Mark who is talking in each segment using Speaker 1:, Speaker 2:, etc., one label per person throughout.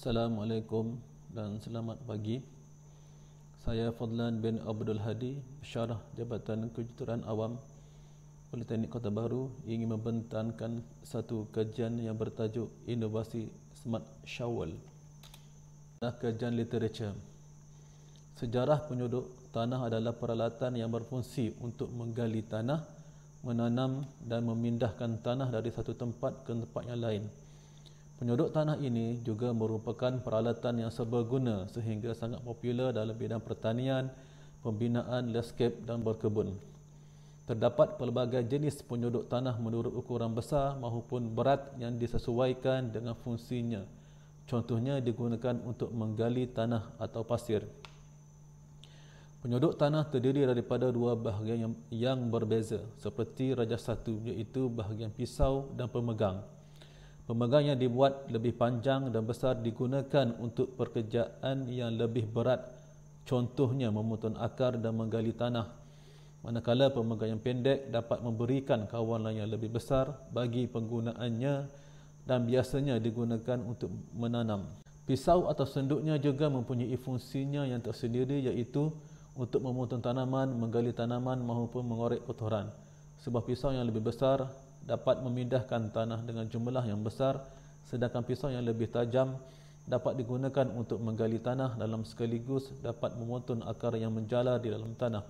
Speaker 1: Assalamualaikum dan selamat pagi. Saya Fadlan bin Abdul Hadi, Pensyarah Jabatan Kejuruteraan Awam Politeknik Kota Baru, ingin membentangkan satu kajian yang bertajuk Inovasi Smart Shovel. Kajian literature. Sejarah penduduk tanah adalah peralatan yang berfungsi untuk menggali tanah, menanam dan memindahkan tanah dari satu tempat ke tempat yang lain. Penduduk tanah ini juga merupakan peralatan yang serbaguna sehingga sangat popular dalam bidang pertanian, pembinaan landscape dan berkebun. Terdapat pelbagai jenis penduduk tanah menurut ukuran besar maupun berat yang disesuaikan dengan fungsinya. Contohnya digunakan untuk menggali tanah atau pasir. Penduduk tanah terdiri daripada dua bahagian yang berbeza, seperti rajah satu, iaitu bahagian pisau dan pemegang. Pemegang yang dibuat lebih panjang dan besar digunakan untuk pekerjaan yang lebih berat, contohnya memotong akar dan menggali tanah. Manakala pemegang yang pendek dapat memberikan kawalan yang lebih besar bagi penggunaannya dan biasanya digunakan untuk menanam. Pisau atau senduknya juga mempunyai fungsinya yang tersendiri, iaitu untuk memotong tanaman, menggali tanaman maupun mengorek kotoran. Sebuah pisau yang lebih besar dapat memindahkan tanah dengan jumlah yang besar, sedangkan pisau yang lebih tajam dapat digunakan untuk menggali tanah dalam sekaligus dapat memotong akar yang menjalar di dalam tanah.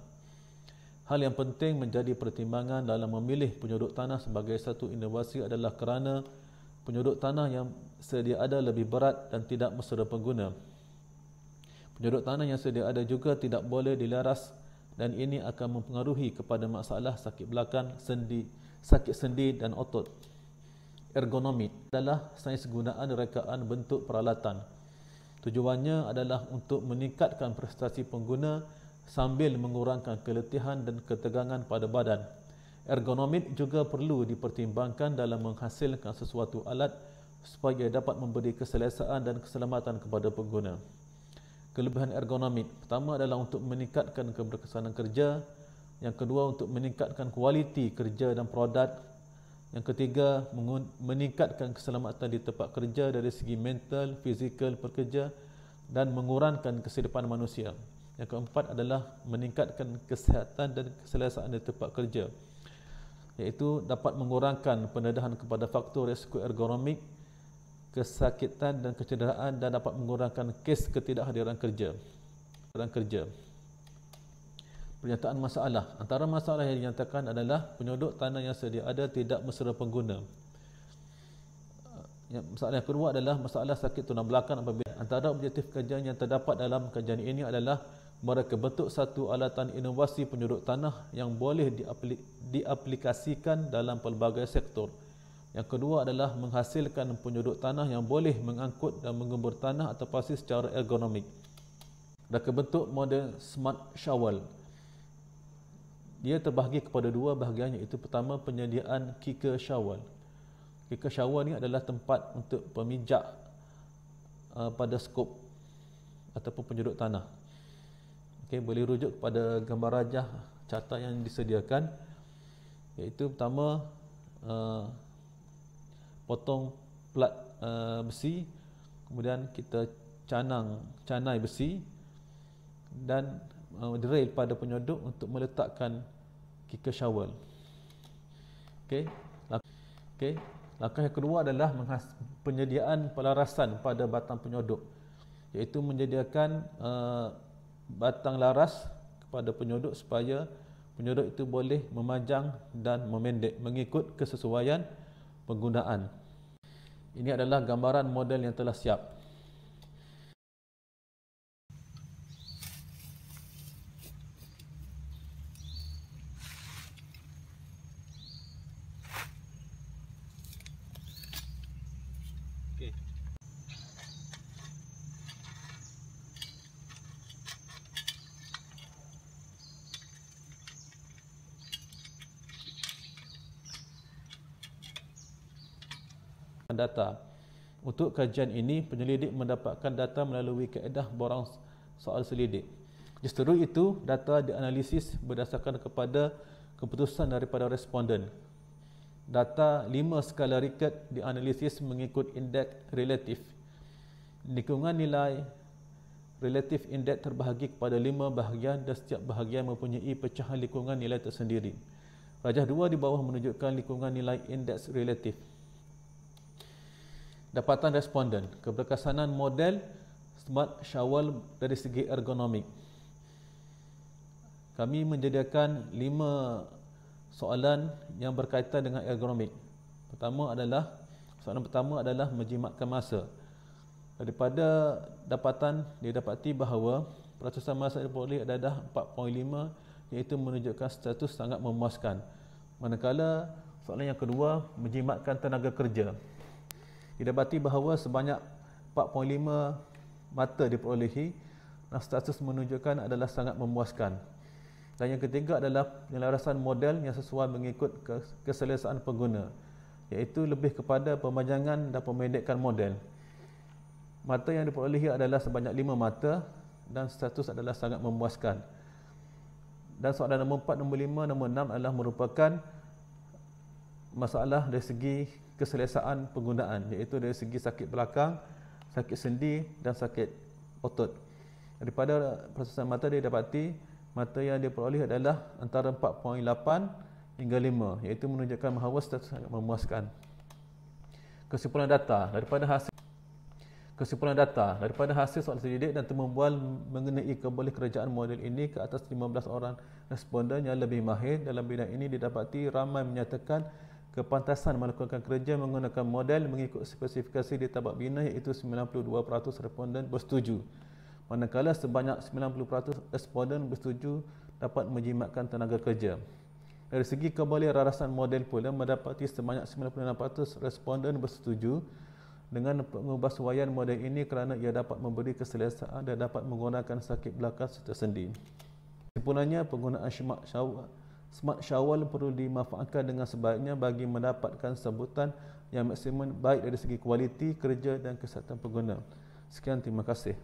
Speaker 1: Hal yang penting menjadi pertimbangan dalam memilih penduduk tanah sebagai satu inovasi adalah kerana penduduk tanah yang sedia ada lebih berat dan tidak bersedia pengguna. Penduduk tanah yang sedia ada juga tidak boleh dilaras dan ini akan mempengaruhi kepada masalah sakit belakang, sakit sendi dan otot. Ergonomi adalah sains gunaan rekaan bentuk peralatan. Tujuannya adalah untuk meningkatkan prestasi pengguna sambil mengurangkan keletihan dan ketegangan pada badan. Ergonomik juga perlu dipertimbangkan dalam menghasilkan sesuatu alat supaya dapat memberi keselesaan dan keselamatan kepada pengguna. Kelebihan ergonomik pertama adalah untuk meningkatkan keberkesanan kerja, yang kedua untuk meningkatkan kualiti kerja dan produk, yang ketiga meningkatkan keselamatan di tempat kerja dari segi mental, fizikal pekerja dan mengurangkan kesedapan manusia. Yang keempat adalah meningkatkan kesihatan dan keselesaan di tempat kerja, iaitu dapat mengurangkan pendedahan kepada faktor risiko ergonomik, kesakitan dan kecederaan dan dapat mengurangkan kes ketidakhadiran kerja. Pernyataan masalah. Antara masalah yang dinyatakan adalah penduduk tanah yang sedia ada tidak bersedia pengguna. Masalah yang kedua adalah masalah sakit tulang belakang apabila. Antara objektif kajian yang terdapat dalam kajian ini adalah mereka bentuk satu alatan inovasi penduduk tanah yang boleh diaplikasikan dalam pelbagai sektor. Yang kedua adalah menghasilkan penduduk tanah yang boleh mengangkut dan menggembur tanah atau pasir secara ergonomik. Mereka bentuk model Smart Shovel. Dia terbahagi kepada dua bahagian, iaitu pertama penyediaan kicker shovel. Kicker shovel ni adalah tempat untuk pemijak pada skop ataupun penduduk tanah. Okey, boleh rujuk kepada gambar rajah carta yang disediakan, iaitu pertama potong plat besi, kemudian kita canai besi dan drill pada penyodok untuk meletakkan kicker shovel. Okey. Langkah yang kedua adalah penyediaan pelarasan pada batang penyodok, iaitu menyediakan batang laras kepada penyodok supaya penyodok itu boleh memanjang dan memendek mengikut kesesuaian penggunaan. Ini adalah gambaran model yang telah siap. Data. Untuk kajian ini, penyelidik mendapatkan data melalui kaedah borang soal selidik. Justru itu, data dianalisis berdasarkan kepada keputusan daripada responden. Data 5 skala Richter dianalisis mengikut indeks relatif. Lingkungan nilai relative index terbahagi kepada 5 bahagian dan setiap bahagian mempunyai pecahan lingkungan nilai tersendiri. Rajah 2 di bawah menunjukkan lingkungan nilai indeks relatif. Dapatan responden, keberkesanan model Smart Shawal dari segi ergonomik. Kami menyediakan 5 soalan yang berkaitan dengan ergonomik. Soalan pertama adalah menjimatkan masa. Daripada dapatan didapati bahawa peratusan masa yang diperoleh adalah 4.5, iaitu menunjukkan status sangat memuaskan. Manakala soalan yang kedua, menjimatkan tenaga kerja. Didapati bahawa sebanyak 4.5 mata diperolehi dan status menunjukkan adalah sangat memuaskan. Dan yang ketiga adalah penyelarasan model yang sesuai mengikut keselesaan pengguna, iaitu lebih kepada pemanjangan dan pemendekkan model. Mata yang diperolehi adalah sebanyak 5 mata dan status adalah sangat memuaskan. Dan soalan nombor 4, nombor 5, nombor 6 adalah merupakan masalah dari segi keselesaan penggunaan, iaitu dari segi sakit belakang, sakit sendi dan sakit otot. Daripada peratusan mata didapati mata yang diperoleh adalah antara 4.8 hingga 5, iaitu menunjukkan bahawa status sangat memuaskan. Kesimpulan data daripada hasil soalan terdidik dan temumbual mengenai keboleh kerajaan model ini ke atas 15 orang responden yang lebih mahir dalam bidang ini, didapati ramai menyatakan kepantasan melakukan kerja menggunakan model mengikut spesifikasi di tabak bina, iaitu 92% responden bersetuju. Manakala sebanyak 90% responden bersetuju dapat menjimatkan tenaga kerja. Dari segi keboleh rarasan model pula mendapati sebanyak 96% responden bersetuju dengan pengubahsuaian model ini kerana ia dapat memberi keselesaan dan dapat menggunakan sakit belakang serta sendi. Kesimpulannya, penggunaan Smart Shawal perlu dimanfaatkan dengan sebaiknya bagi mendapatkan sambutan yang maksimum baik dari segi kualiti kerja dan kesihatan pengguna. Sekian, terima kasih.